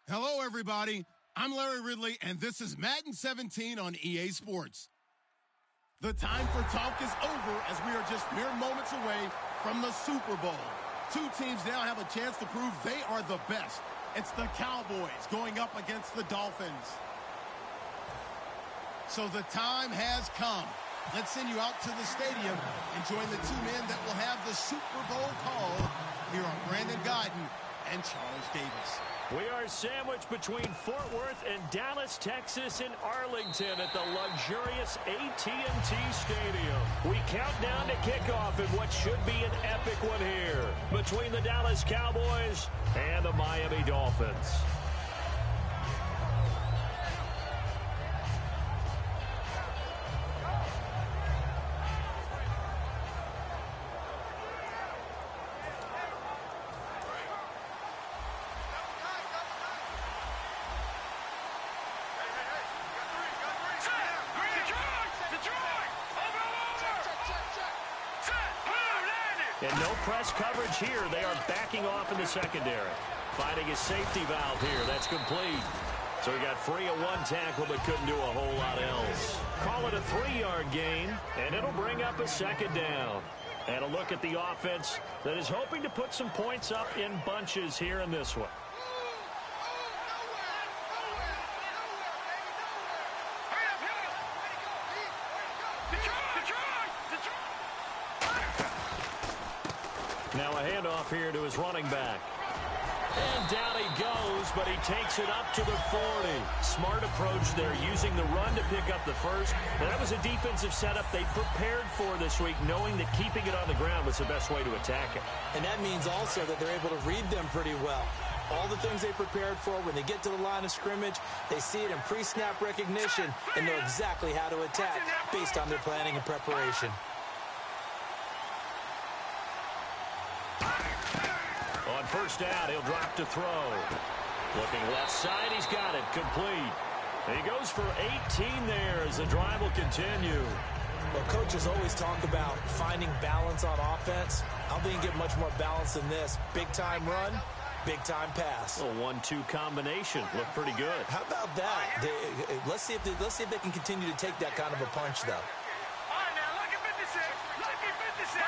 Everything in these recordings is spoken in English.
Hello, everybody. I'm Larry Ridley, and this is Madden 17 on EA Sports. The time for talk is over as we are just mere moments away from the Super Bowl. Two teams now have a chance to prove they are the best. It's the Cowboys going up against the Dolphins. So the time has come. Let's send you out to the stadium and join the two men that will have the Super Bowl call. Here are Brandon Guyton and Charles Davis. We are sandwiched between Fort Worth and Dallas, Texas, and Arlington at the luxurious AT&T Stadium. We count down to kickoff in what should be an epic one here between the Dallas Cowboys and the Miami Dolphins. And no press coverage here. They are backing off in the secondary. Finding a safety valve here. That's complete. So he got free of one tackle but couldn't do a whole lot else. Call it a 3-yard gain, and it'll bring up a second down. And a look at the offense that is hoping to put some points up in bunches here in this one. Now a handoff here to his running back. And down he goes, but he takes it up to the 40. Smart approach there, using the run to pick up the first. And that was a defensive setup they prepared for this week, knowing that keeping it on the ground was the best way to attack it. And that means also that they're able to read them pretty well. all the things they prepared for. When they get to the line of scrimmage, they see it in pre-snap recognition and know exactly how to attack based on their planning and preparation. On first down, he'll drop to throw. Looking left side, he's got it, complete. He goes for 18 there as the drive will continue. Well, coaches always talk about finding balance on offense. I don't think you get much more balance than this. Big-time run, big-time pass. A 1-2 combination. Looked pretty good. How about that? Let's see if they can continue to take that kind of a punch, though. All right, now, look at 56. Look at 56.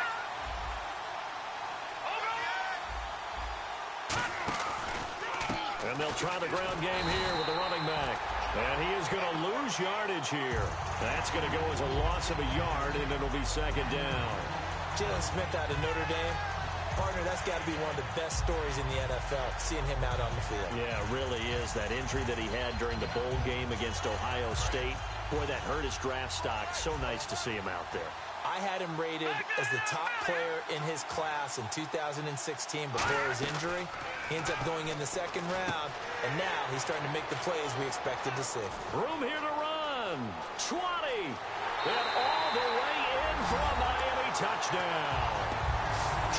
And they'll try the ground game here with the running back. And he is going to lose yardage here. That's going to go as a loss of a yard, and it'll be second down. Jalen Smith out of Notre Dame. Partner, that's got to be one of the best stories in the NFL, seeing him out on the field. Yeah, it really is. That injury that he had during the bowl game against Ohio State, boy, that hurt his draft stock. So nice to see him out there. I had him rated as the top player in his class in 2016 before his injury. He ends up going in the second round, and now he's starting to make the plays we expected to see. Room here to run. 20. And all the way in for a Miami touchdown.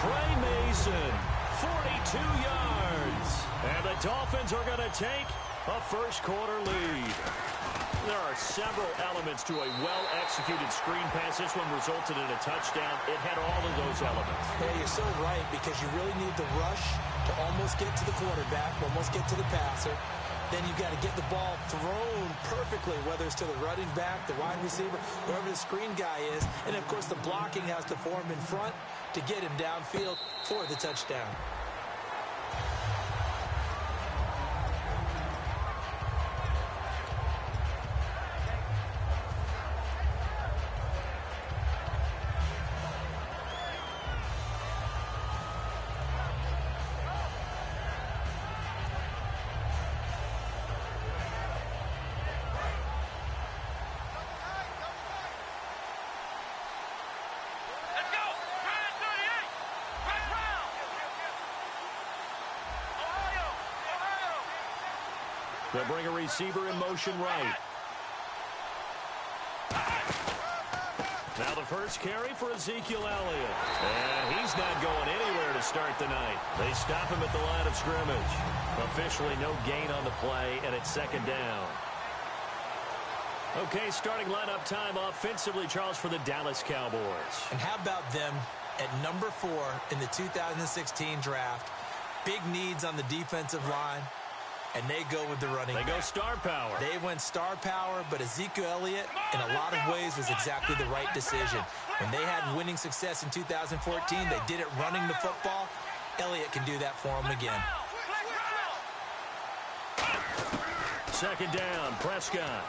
Trey Mason, 42 yards. And the Dolphins are going to take a first-quarter lead. There are several elements to a well-executed screen pass. This one resulted in a touchdown. It had all of those elements. Yeah, you're so right, because you really need the rush to almost get to the quarterback, almost get to the passer. Then you've got to get the ball thrown perfectly, whether it's to the running back, the wide receiver, whoever the screen guy is. And, of course, the blocking has to form in front to get him downfield for the touchdown. They'll bring a receiver in motion right. Now the first carry for Ezekiel Elliott. And he's not going anywhere to start the night. They stop him at the line of scrimmage. Officially no gain on the play, and it's second down. Okay, starting lineup time offensively, Charles, for the Dallas Cowboys. And how about them at number 4 in the 2016 draft? Big needs on the defensive line. And they go with the running back. They go star power. They went star power, but Ezekiel Elliott, in a lot of ways, was exactly the right decision. When they had winning success in 2014, they did it running the football. Elliott can do that for them again. Second down, Prescott.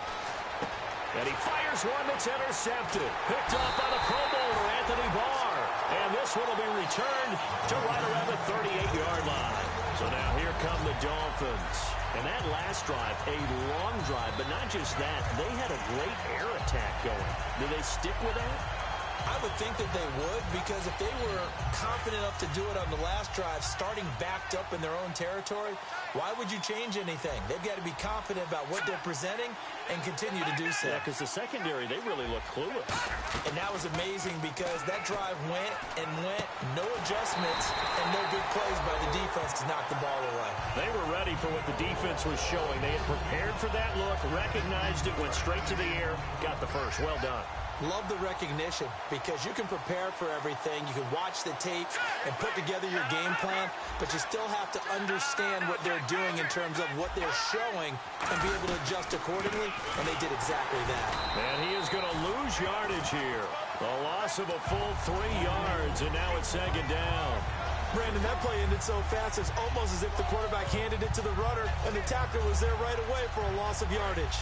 And he fires one that's intercepted. Picked off by the Pro Bowler, Anthony Barr. And this one will be returned to right around the 38-yard line. So now here come the Dolphins. And that last drive, a long drive, but not just that. They had a great air attack going. Do they stick with that? I would think that they would, because if they were confident enough to do it on the last drive, starting backed up in their own territory, why would you change anything? They've got to be confident about what they're presenting and continue to do so. Yeah, because the secondary, they really look clueless. And that was amazing, because that drive went and went, no adjustments, and no big plays by the defense to knock the ball away. They were ready for what the defense was showing. They had prepared for that look, recognized it, went straight to the air, got the first. Well done. Love the recognition, because you can prepare for everything. You can watch the tape and put together your game plan, but you still have to understand what they're doing in terms of what they're showing and be able to adjust accordingly, and they did exactly that. And he is going to lose yardage here. A loss of a full 3 yards, and now it's second down. Brandon, that play ended so fast, it's almost as if the quarterback handed it to the runner, and the tackler was there right away for a loss of yardage.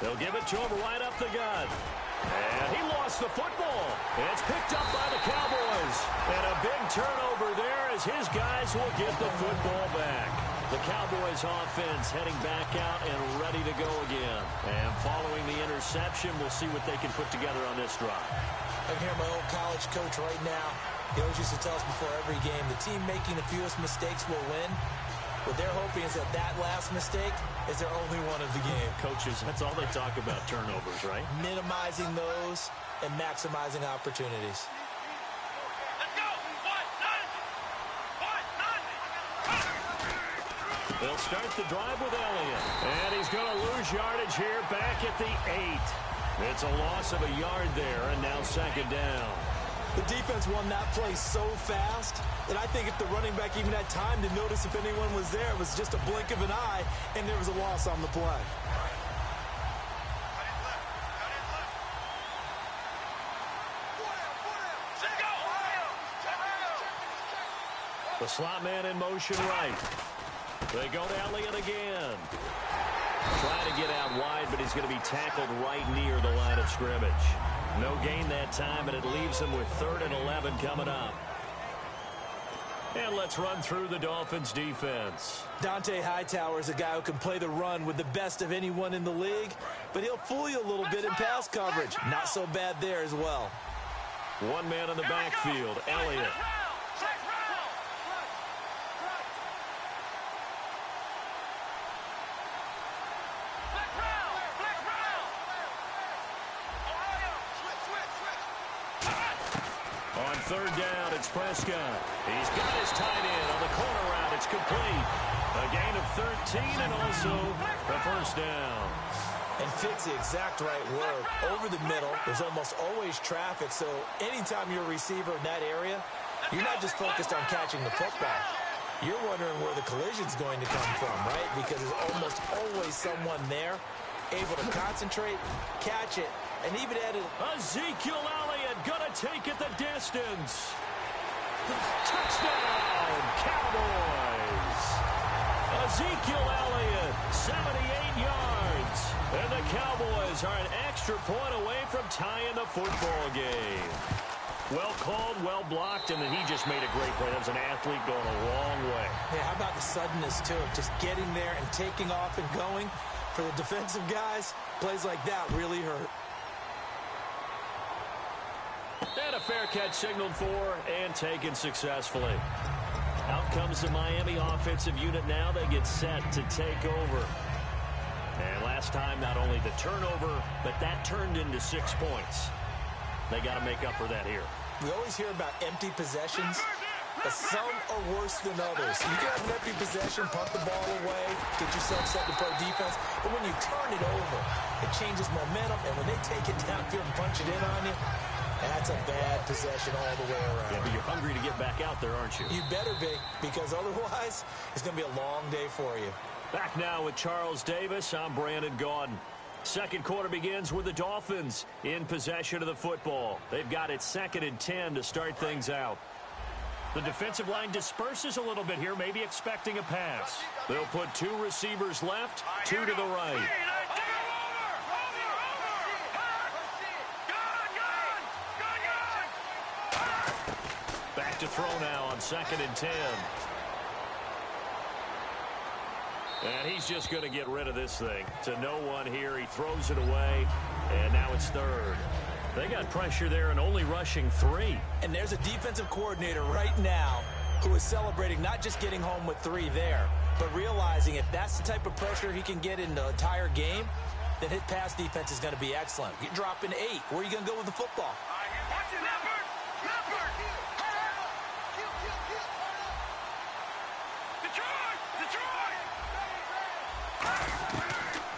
They'll give it to him right up the gut. And he lost the football. It's picked up by the Cowboys. And a big turnover there as his guys will get the football back. The Cowboys offense heading back out and ready to go again. And following the interception, we'll see what they can put together on this drive. I can hear my old college coach right now. He always used to tell us before every game, the team making the fewest mistakes will win. What they're hoping is that that last mistake is their only one of the game. Coaches, that's all they talk about, turnovers, right? Minimizing those and maximizing opportunities. Let's go. They'll start the drive with Elliott. And he's going to lose yardage here back at the 8. It's a loss of a yard there, and now second down. The defense won that play so fast that I think if the running back even had time to notice if anyone was there, it was just a blink of an eye, and there was a loss on the play. The slot man in motion right. They go to Elliott again. Trying to get out wide, but he's going to be tackled right near the line of scrimmage. No gain that time, and it leaves him with 3rd and 11 coming up. And let's run through the Dolphins' defense. Dante Hightower is a guy who can play the run with the best of anyone in the league, but he'll fool you a little bit in pass coverage. Not so bad there as well. One man in the backfield, Elliott. On 3rd down, it's Prescott. He's got his tight end on the corner route. It's complete. A gain of 13 and also a first down. And fits the exact right word. Over the middle, there's almost always traffic, so anytime you're a receiver in that area, you're not just focused on catching the football. You're wondering where the collision's going to come from, right? Because there's almost always someone there able to concentrate, catch it, and even add it. Ezekiel Elliott gonna take it the distance. Touchdown, Cowboys. Ezekiel Elliott, 78 yards. And the Cowboys are an extra point away from tying the football game. Well called, well blocked, and then he just made a great play. That was an athlete going a long way. Yeah, how about the suddenness, too? Just getting there and taking off and going. For the defensive guys, plays like that really hurt. And a fair catch signaled for and taken successfully. Out comes the Miami offensive unit now. They get set to take over. And last time, not only the turnover, but that turned into 6 points. They got to make up for that here. We always hear about empty possessions, but some are worse than others. You can have an empty possession, punt the ball away, get yourself set to play defense, but when you turn it over, it changes momentum, and when they take it downfield and punch it in on you, that's a bad possession all the way around. Yeah, but you're hungry to get back out there, aren't you? You better be, because otherwise, it's going to be a long day for you. Back now with Charles Davis. I'm Brandon Gaudin. Second quarter begins with the Dolphins in possession of the football. They've got it 2nd and 10 to start things out. The defensive line disperses a little bit here, maybe expecting a pass. They'll put 2 receivers left, 2 to the right. Back to throw now on 2nd and 10. And he's just going to get rid of this thing. To no one here. He throws it away, and now it's 3rd. They got pressure there and only rushing 3. And there's a defensive coordinator right now who is celebrating not just getting home with 3 there, but realizing if that's the type of pressure he can get in the entire game, then his pass defense is going to be excellent. You're dropping 8. Where are you going to go with the football? Watch it, Leopard! Leopard! Detroit! Detroit!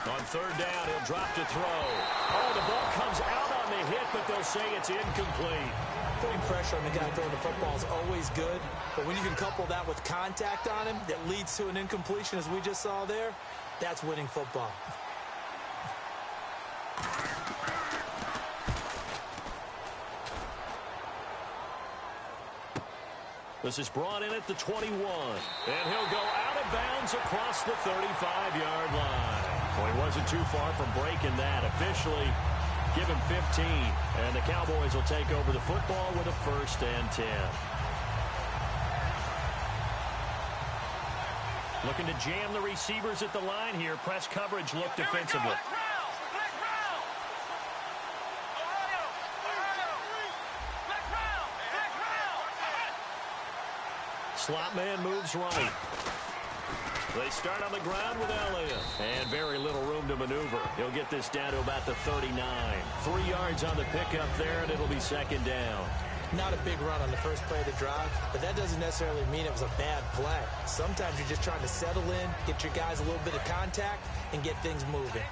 On 3rd down, he'll drop to throw. Oh, the ball comes out on the hit, but they'll say it's incomplete. Putting pressure on the guy throwing the football is always good, but when you can couple that with contact on him that leads to an incompletion, as we just saw there, that's winning football. This is brought in at the 21. And he'll go out of bounds across the 35-yard line. Well, he wasn't too far from breaking that. Officially, give him 15. And the Cowboys will take over the football with a 1st and 10. Looking to jam the receivers at the line here. Press coverage look defensively. Slot man moves right. They start on the ground with Elliott. And very little room to maneuver. He'll get this down to about the 39. 3 yards on the pickup there, and it'll be second down. Not a big run on the first play of the drive, but that doesn't necessarily mean it was a bad play. Sometimes you're just trying to settle in, get your guys a little bit of contact, and get things moving.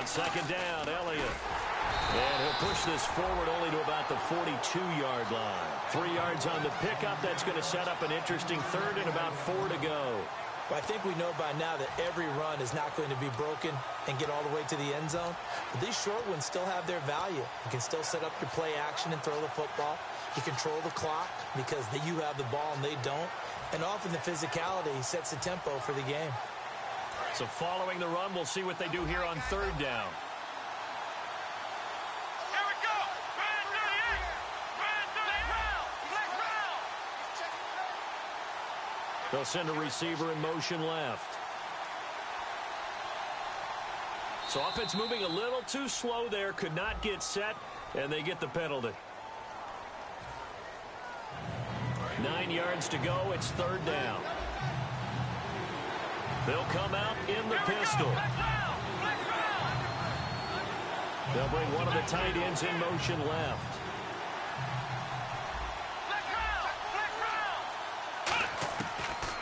Second down, Elliott. And he'll push this forward only to about the 42-yard line. 3 yards on the pickup. That's going to set up an interesting third and about 4 to go. Well, I think we know by now that every run is not going to be broken and get all the way to the end zone. But these short ones still have their value. You can still set up your play action and throw the football. You control the clock because you have the ball and they don't. And often the physicality sets the tempo for the game. So following the run, we'll see what they do here on third down. Here we go. Run 38. They'll send a receiver in motion left. So offense moving a little too slow there. Could not get set, and they get the penalty. 9 yards to go. It's third down. They'll come out in the pistol. They'll bring one of the tight ends in motion left.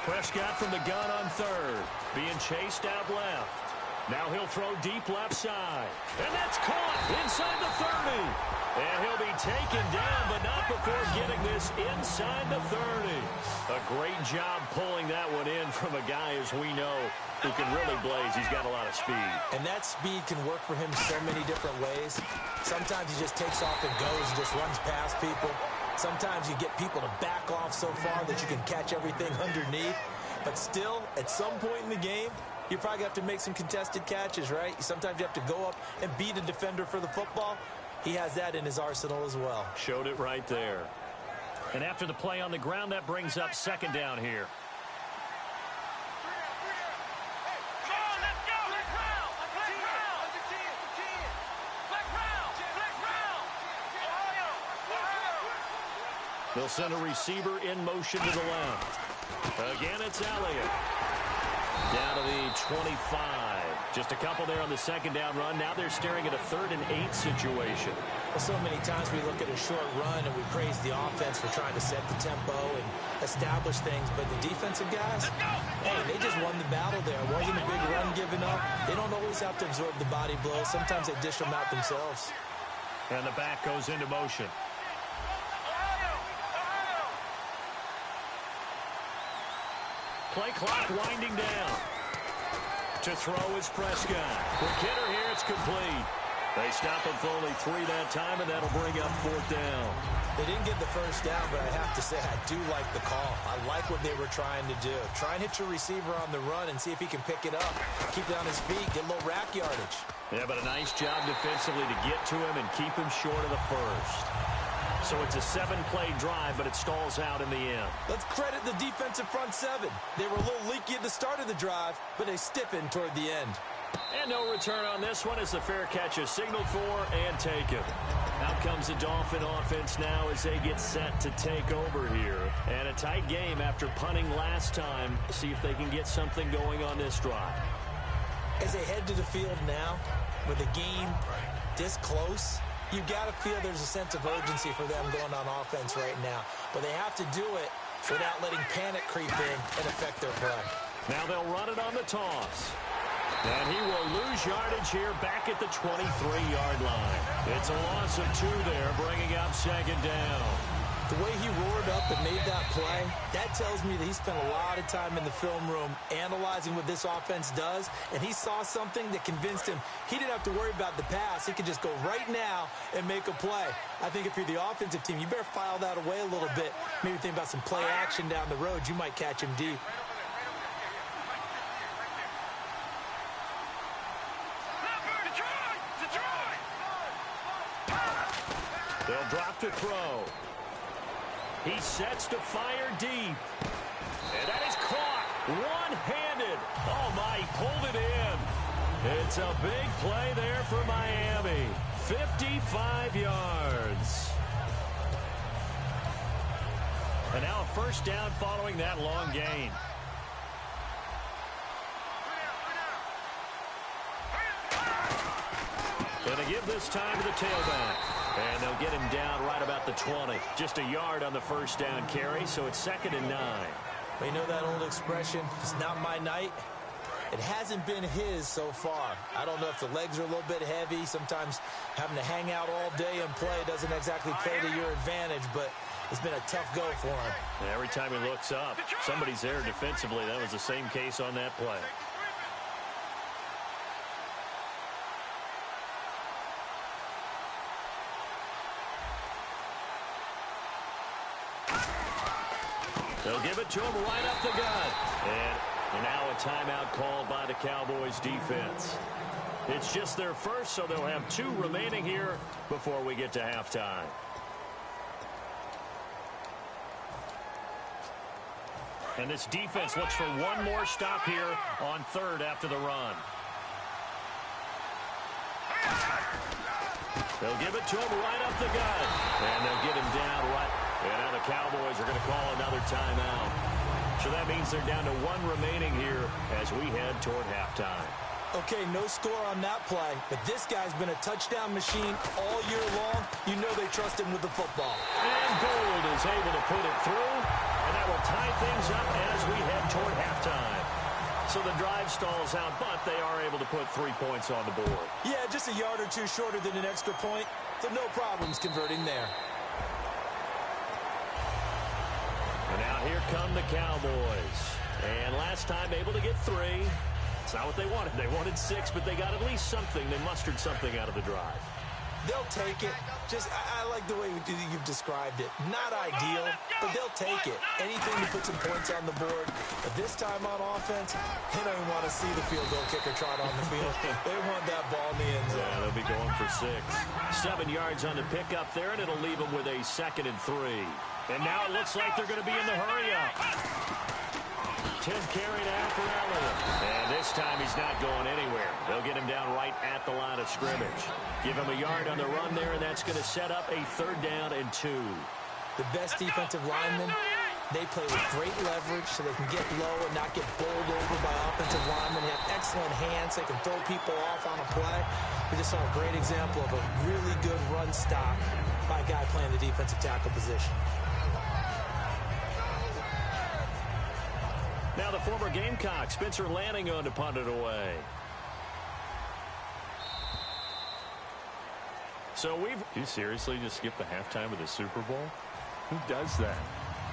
Prescott from the gun on third. Being chased out left. Now he'll throw deep left side. And that's caught inside the 30. And he'll be taken down, but not before getting this inside the 30. A great job pulling that one in from a guy, as we know, who can really blaze. He's got a lot of speed. And that speed can work for him so many different ways. Sometimes he just takes off and goes and just runs past people. Sometimes you get people to back off so far that you can catch everything underneath. But still, at some point in the game, you probably have to make some contested catches, right? Sometimes you have to go up and beat a defender for the football. He has that in his arsenal as well. Showed it right there. And after the play on the ground, that brings up second down here. They'll send a receiver in motion to the left. Again, it's Elliott. Down to the 25. Just a couple there on the second down run. Now they're staring at a 3rd and 8 situation. Well, so many times we look at a short run and we praise the offense for trying to set the tempo and establish things. But the defensive guys, hey, they just won the battle there. It wasn't a big run given up. They don't always have to absorb the body blows. Sometimes they dish them out themselves. And the back goes into motion. Play clock winding down. To throw is Prescott. Quick hitter here, it's complete. They stop him for only 3 that time, and that'll bring up 4th down. They didn't get the first down, but I have to say I do like the call. I like what they were trying to do. Try and hit your receiver on the run and see if he can pick it up. Keep it on his feet, get a little rack yardage. Yeah, but a nice job defensively to get to him and keep him short of the first. So it's a 7-play drive, but it stalls out in the end. Let's credit the defensive front 7. They were a little leaky at the start of the drive, but they stiffened toward the end. And no return on this one as the fair catch is signaled for and taken. Out comes the Dolphin offense now as they get set to take over here. And a tight game after punting last time. See if they can get something going on this drive. As they head to the field now, with the game this close, you've got to feel there's a sense of urgency for them going on offense right now. But they have to do it without letting panic creep in and affect their play. Now they'll run it on the toss. And he will lose yardage here back at the 23-yard line. It's a loss of 2 there, bringing up second down. The way he roared up and made that play, that tells me that he spent a lot of time in the film room analyzing what this offense does, and he saw something that convinced him he didn't have to worry about the pass. He could just go right now and make a play. I think if you're the offensive team, you better file that away a little bit. Maybe think about some play action down the road. You might catch him deep. throw. He sets to fire deep. And that is caught one-handed. Oh, my, he pulled it in. It's a big play there for Miami. 55 yards. And now a first down following that long gain. Going to give this time to the tailback. And they'll get him down right about the 20. Just a yard on the first down carry, so it's 2nd and 9. Well, you know that old expression, it's not my night? It hasn't been his so far. I don't know if the legs are a little bit heavy. Sometimes having to hang out all day and play doesn't exactly play to your advantage, but it's been a tough go for him. And every time he looks up, somebody's there defensively. That was the same case on that play. They'll give it to him right up the gut. And now a timeout called by the Cowboys defense. It's just their first, so they'll have 2 remaining here before we get to halftime. And this defense looks for one more stop here on 3rd after the run. They'll give it to him right up the gut. And they'll get him down right. And now the Cowboys are going to call another timeout. So that means they're down to 1 remaining here as we head toward halftime. Okay, no score on that play, but this guy's been a touchdown machine all year long. You know they trust him with the football. And Gold is able to put it through, and that will tie things up as we head toward halftime. So the drive stalls out, but they are able to put 3 points on the board. Yeah, just a yard or 2 shorter than an extra point, so no problems converting there. And now here come the Cowboys. And last time able to get 3. It's not what they wanted. They wanted 6, but they got at least something. They mustered something out of the drive. They'll take it. I like the way you've described it. Not ideal, but they'll take it. Anything to put some points on the board. But this time on offense, they don't even want to see the field goal kicker trot on the field. They want that ball in the end zone. Yeah, they'll be going for 6. 7 yards on the pickup there, and it'll leave them with a 2nd and 3. And now it looks like they're going to be in the hurry-up. 10th carry now for Elliott. And this time he's not going anywhere. They'll get him down right at the line of scrimmage. Give him a yard on the run there, and that's going to set up a 3rd down and 2. The best defensive linemen, they play with great leverage so they can get low and not get bowled over by offensive linemen. They have excellent hands. They can throw people off on a play. We just saw a great example of a really good run stop by a guy playing the defensive tackle position. Now the former Gamecock, Spencer Lanning, on to punt it away. So you seriously just skip the halftime of the Super Bowl? Who does that?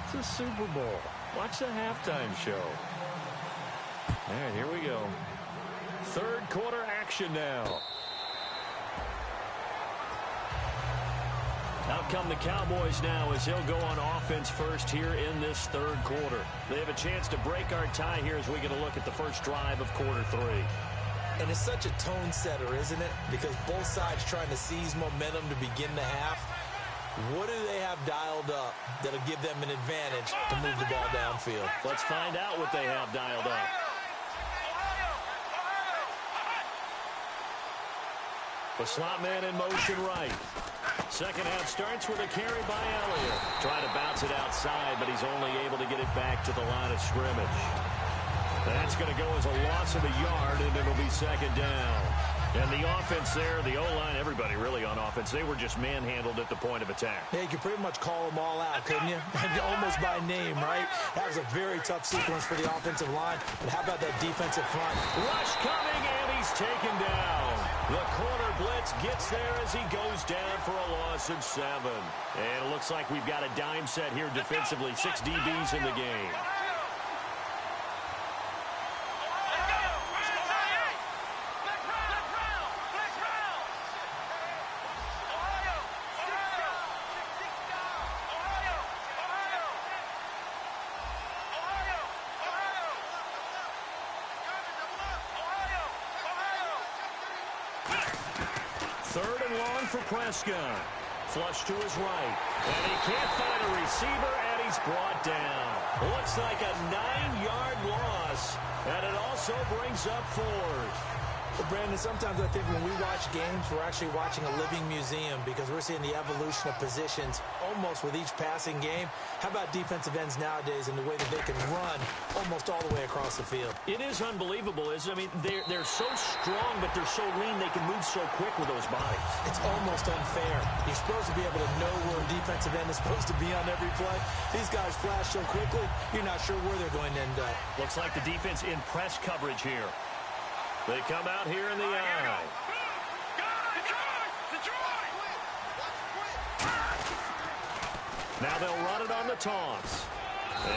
It's a Super Bowl. Watch the halftime show. All right, here we go. 3rd quarter action now. Out come the Cowboys now as he'll go on offense first here in this 3rd quarter. They have a chance to break our tie here as we get a look at the first drive of quarter 3. And it's such a tone setter, isn't it? Because both sides trying to seize momentum to begin the half. What do they have dialed up that'll give them an advantage to move the ball downfield? Let's find out what they have dialed up. The slot man in motion right. Second half starts with a carry by Elliott. Trying to bounce it outside, but he's only able to get it back to the line of scrimmage. That's going to go as a loss of a yard, and it'll be 2nd down. And the offense there, the O-line, everybody really on offense, they were just manhandled at the point of attack. Yeah, you could pretty much call them all out, couldn't you? Almost by name, right? That was a very tough sequence for the offensive line. But how about that defensive front? Rush coming, and he's taken down. The corner blitz gets there as he goes down for a loss of 7. And it looks like we've got a dime set here defensively. 6 DBs in the game. Third and long for Prescott. Flush to his right. And he can't find a receiver, and he's brought down. Looks like a 9-yard loss. And it also brings up 4th. Well, Brandon, sometimes I think when we watch games, we're actually watching a living museum because we're seeing the evolution of positions almost with each passing game. How about defensive ends nowadays and the way that they can run almost all the way across the field? It is unbelievable, isn't it? I mean, they're so strong, but they're so lean, they can move so quick with those bodies. It's almost unfair. You're supposed to be able to know where a defensive end is supposed to be on every play. These guys flash so quickly, you're not sure where they're going to end up. Looks like the defense in press coverage here. They come out here in the eye. Now they'll run it on the toss.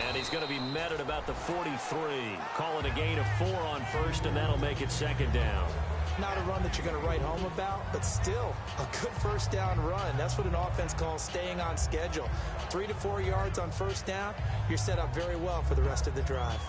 And he's going to be met at about the 43. Calling a gain of 4 on first, and that'll make it 2nd down. Not a run that you're going to write home about, but still a good first down run. That's what an offense calls staying on schedule. 3 to 4 yards on first down, you're set up very well for the rest of the drive.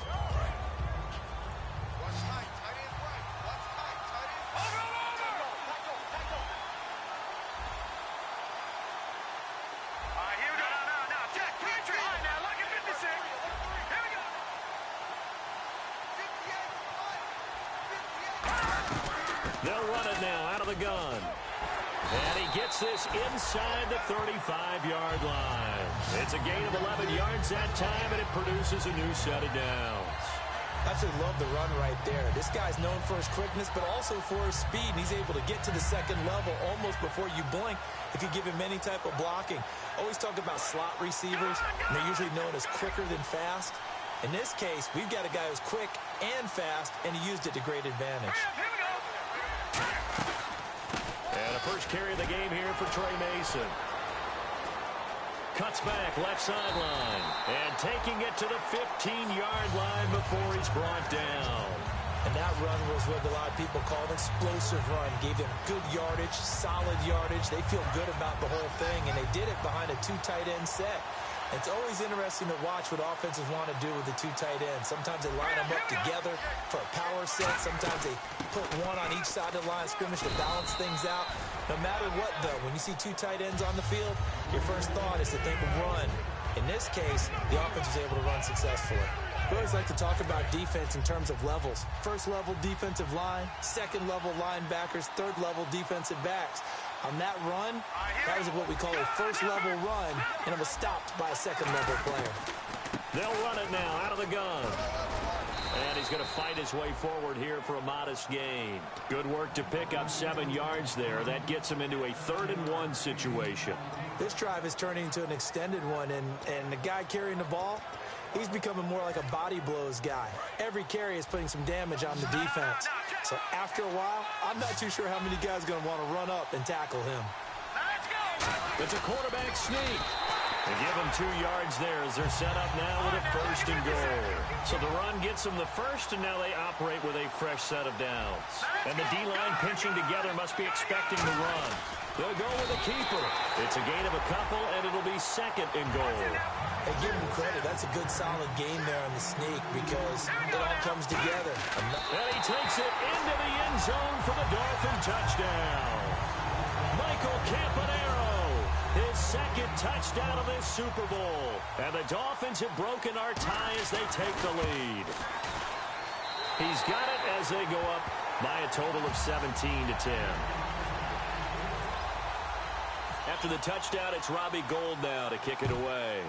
They'll run it now out of the gun. And he gets this inside the 35-yard line. It's a gain of 11 yards that time, and it produces a new set of downs. Absolutely love the run right there. This guy's known for his quickness, but also for his speed. And he's able to get to the second level almost before you blink if you give him any type of blocking. Always talk about slot receivers, and they're usually known as quicker than fast. In this case, we've got a guy who's quick and fast, and he used it to great advantage. And a first carry of the game here for Trey Mason. Cuts back left sideline. And taking it to the 15-yard line before he's brought down. And that run was what a lot of people call an explosive run. Gave them good yardage, solid yardage. They feel good about the whole thing, and they did it behind a 2 tight end set. It's always interesting to watch what offenses want to do with the 2 tight ends. Sometimes they line them up together for a power set. Sometimes they put one on each side of the line of scrimmage to balance things out. No matter what, though, when you see 2 tight ends on the field, your first thought is to think run. In this case, the offense was able to run successfully. We always like to talk about defense in terms of levels. First level defensive line, second level linebackers, third level defensive backs. On that run, that was what we call a first-level run, and it was stopped by a second-level player. They'll run it now out of the gun. And he's going to fight his way forward here for a modest gain. Good work to pick up 7 yards there. That gets him into a 3rd and 1 situation. This drive is turning into an extended one, and the guy carrying the ball, he's becoming more like a body blows guy. Every carry is putting some damage on the defense. So after a while, I'm not too sure how many guys are going to want to run up and tackle him. It's a quarterback sneak. They give him 2 yards there as they're set up now with a 1st and goal. So the run gets them the first, and now they operate with a fresh set of downs. And the D-line pinching together must be expecting the run. They'll go with a keeper. It's a gain of a couple, and it'll be 2nd and goal. Hey, give him credit. That's a good, solid game there on the sneak because it all comes together. And he takes it into the end zone for the Dolphin touchdown. Michael Campanaro, his 2nd touchdown of this Super Bowl. And the Dolphins have broken our tie as they take the lead. He's got it as they go up by a total of 17-10. After the touchdown, it's Robbie Gould now to kick it away.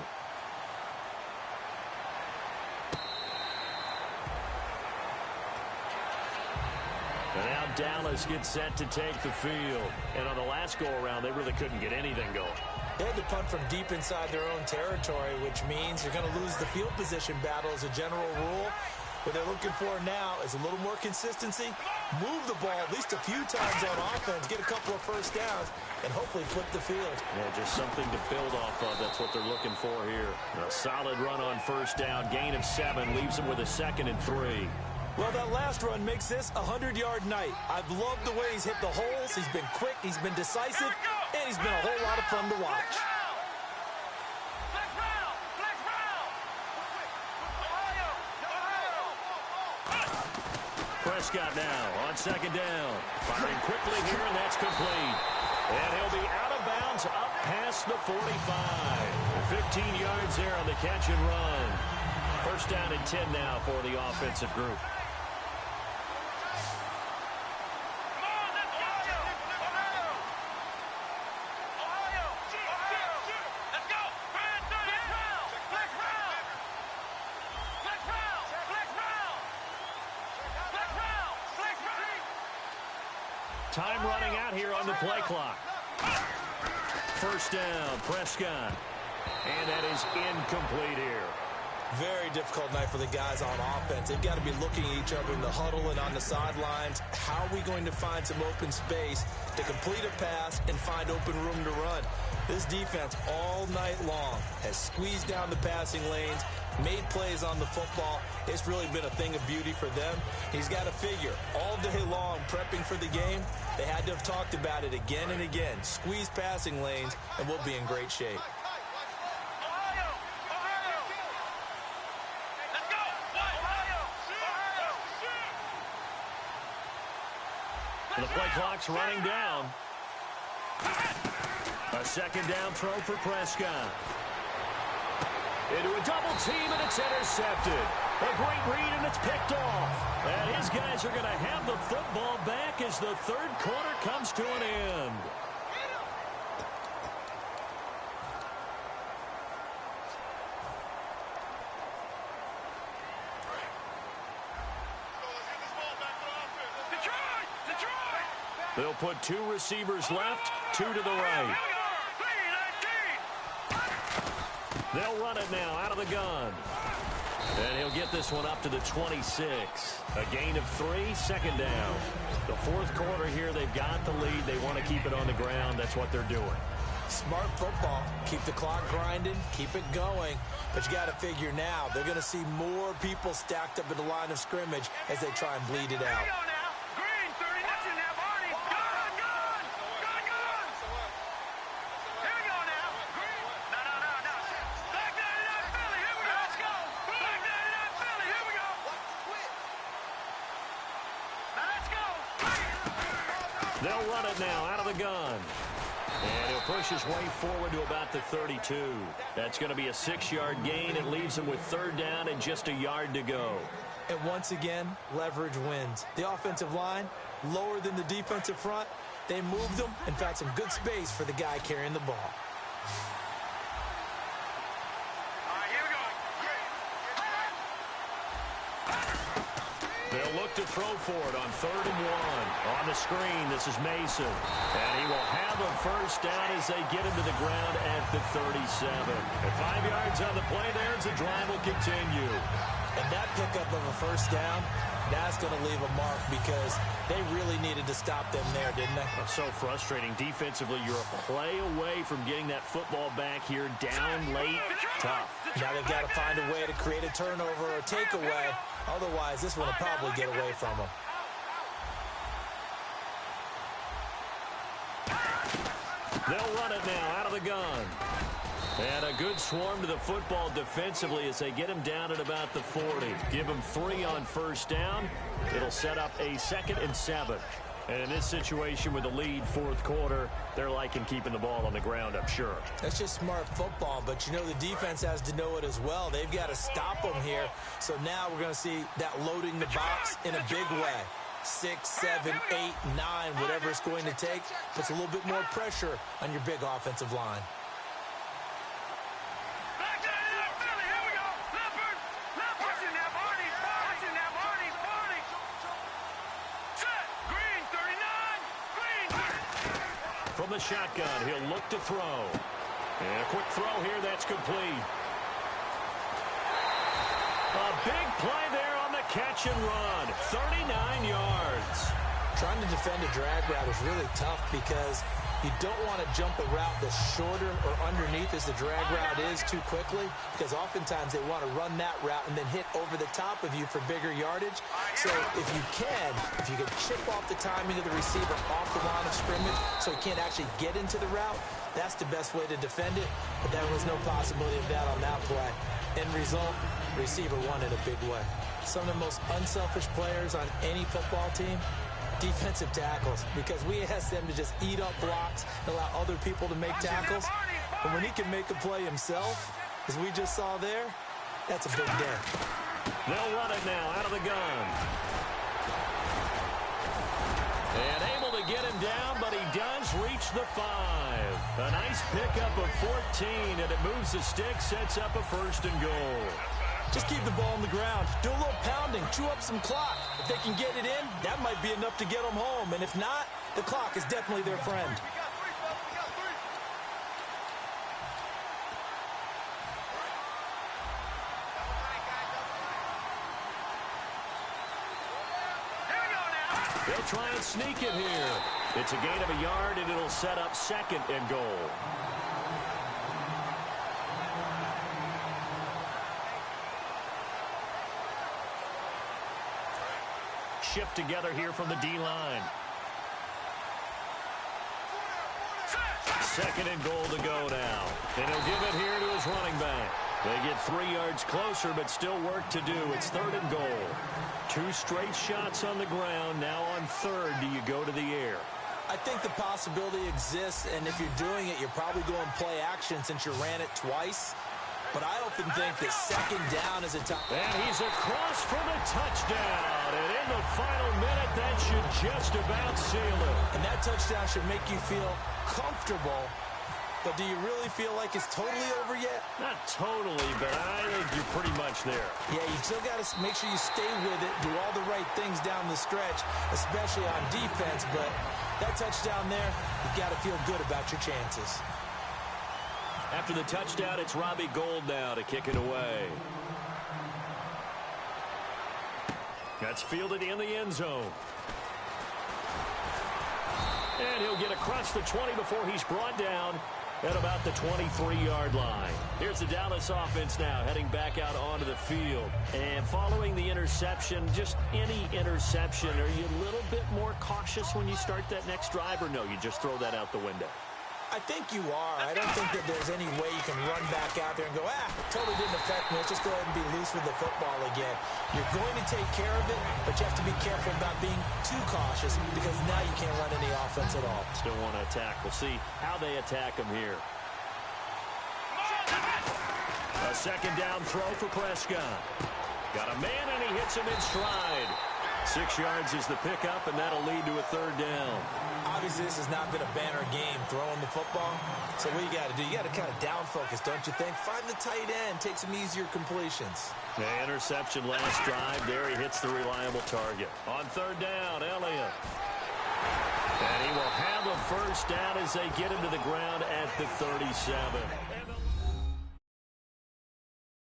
And now Dallas gets set to take the field. And on the last go-around, they really couldn't get anything going. They had to punt from deep inside their own territory, which means you're going to lose the field position battle as a general rule. What they're looking for now is a little more consistency, move the ball at least a few times on offense, get a couple of first downs, and hopefully flip the field. Yeah, just something to build off of. That's what they're looking for here. A solid run on first down, gain of 7, leaves them with a 2nd and 3. Well, that last run makes this a 100-yard night. I've loved the way he's hit the holes. He's been quick, he's been decisive, and he's been a whole lot of fun to watch. Prescott now on 2nd down. Firing quickly here, and that's complete. And he'll be out of bounds up past the 45. 15 yards there on the catch and run. First down and 10 now for the offensive group. Time running out here on the play clock. First down, Prescott. And that is incomplete here. Very difficult night for the guys on offense. They've got to be looking at each other in the huddle and on the sidelines. How are we going to find some open space to complete a pass and find open room to run? This defense all night long has squeezed down the passing lanes, made plays on the football. It's really been a thing of beauty for them. He's got to figure all day long prepping for the game. They had to have talked about it again and again. Squeeze passing lanes, and we'll be in great shape. The play clock's running down. A second down throw for Prescott. Into a double team, and it's intercepted. A great read, and it's picked off. And his guys are going to have the football back as the third quarter comes to an end. They'll put two receivers left, two to the right. They'll run it now out of the gun. And he'll get this one up to the 26. A gain of 3, second down. The fourth quarter here, they've got the lead. They want to keep it on the ground. That's what they're doing. Smart football. Keep the clock grinding. Keep it going. But you got to figure now, they're going to see more people stacked up in the line of scrimmage as they try and bleed it out. They'll run it now out of the gun. And he'll push his way forward to about the 32. That's going to be a 6-yard gain. It leaves him with third down and just a yard to go. And once again, leverage wins. The offensive line, lower than the defensive front. They moved them and found some good space for the guy carrying the ball. They'll look to throw for it on 3rd and 1. On the screen, this is Mason. And he will have a first down as they get him to the ground at the 37. At 5 yards on the play there, as the drive will continue. And that pickup of a first down, that's going to leave a mark because they really needed to stop them there, didn't they? Oh, so frustrating. Defensively, you're a play away from getting that football back here down late. Tough. Now they've got to find a way to create a turnover or takeaway. Otherwise, this one will probably get away from them. They'll run it now out of the gun. And a good swarm to the football defensively as they get him down at about the 40. Give him 3 on first down. It'll set up a 2nd and 7. And in this situation with the lead, fourth quarter, they're liking keeping the ball on the ground, I'm sure. That's just smart football, but you know the defense has to know it as well. They've got to stop them here. So now we're going to see that loading the box in a big way. 6, 7, 8, 9, whatever it's going to take, puts a little bit more pressure on your big offensive line. From the shotgun, he'll look to throw. And a quick throw here, that's complete. A big play there on the catch and run. 39 yards. Trying to defend a drag route is really tough because you don't want to jump a route that's shorter or underneath as the drag route is too quickly, because oftentimes they want to run that route and then hit over the top of you for bigger yardage. So if you can chip off the timing of the receiver off the line of scrimmage so he can't actually get into the route, that's the best way to defend it. But there was no possibility of that on that play. End result, receiver won in a big way. Some of the most unselfish players on any football team defensive tackles, because we ask them to just eat up blocks and allow other people to make tackles. But when he can make a play himself, as we just saw there, that's a big day. They'll run it now out of the gun. And able to get him down, but he does reach the 5. A nice pickup of 14, and it moves the stick, sets up a 1st and goal. Just keep the ball on the ground. Do a little pounding. Chew up some clock. If they can get it in, that might be enough to get them home. And if not, the clock is definitely their friend. They'll try and sneak it here. It's a gain of a yard, and it'll set up 2nd and goal. Shift together here from the D-line. 2nd and goal to go now. And he'll give it here to his running back. They get 3 yards closer, but still work to do. It's 3rd and goal. 2 straight shots on the ground. Now on 3rd, do you go to the air? I think the possibility exists, and if you're doing it, you're probably going play action since you ran it twice. But I often think that 2nd down is a tough. And he's across for the touchdown. And in the final minute, that should just about seal it. And that touchdown should make you feel comfortable. But do you really feel like it's totally over yet? Not totally, but I think you're pretty much there. Yeah, you still got to make sure you stay with it, do all the right things down the stretch, especially on defense. But that touchdown there, you got to feel good about your chances. After the touchdown, it's Robbie Gould now to kick it away. That's fielded in the end zone. And he'll get across the 20 before he's brought down at about the 23-yard line. Here's the Dallas offense now heading back out onto the field. And following the interception, just any interception, are you a little bit more cautious when you start that next drive, or no, you just throw that out the window? I think you are. I don't think that there's any way you can run back out there and go, totally didn't affect me. Let's just go ahead and be loose with the football again. You're going to take care of it, but you have to be careful about being too cautious because now you can't run any offense at all. Still want to attack. We'll see how they attack him here. A 2nd down throw for Prescott. Got a man, and he hits him in stride. 6 yards is the pickup, and that'll lead to a 3rd down. Obviously, this has not been a banner game throwing the football. So what you got to do, you got to kind of down focus, don't you think? Find the tight end, take some easier completions. The interception last drive. There he hits the reliable target. On 3rd down, Elliott. And he will have a 1st down as they get him to the ground at the 37.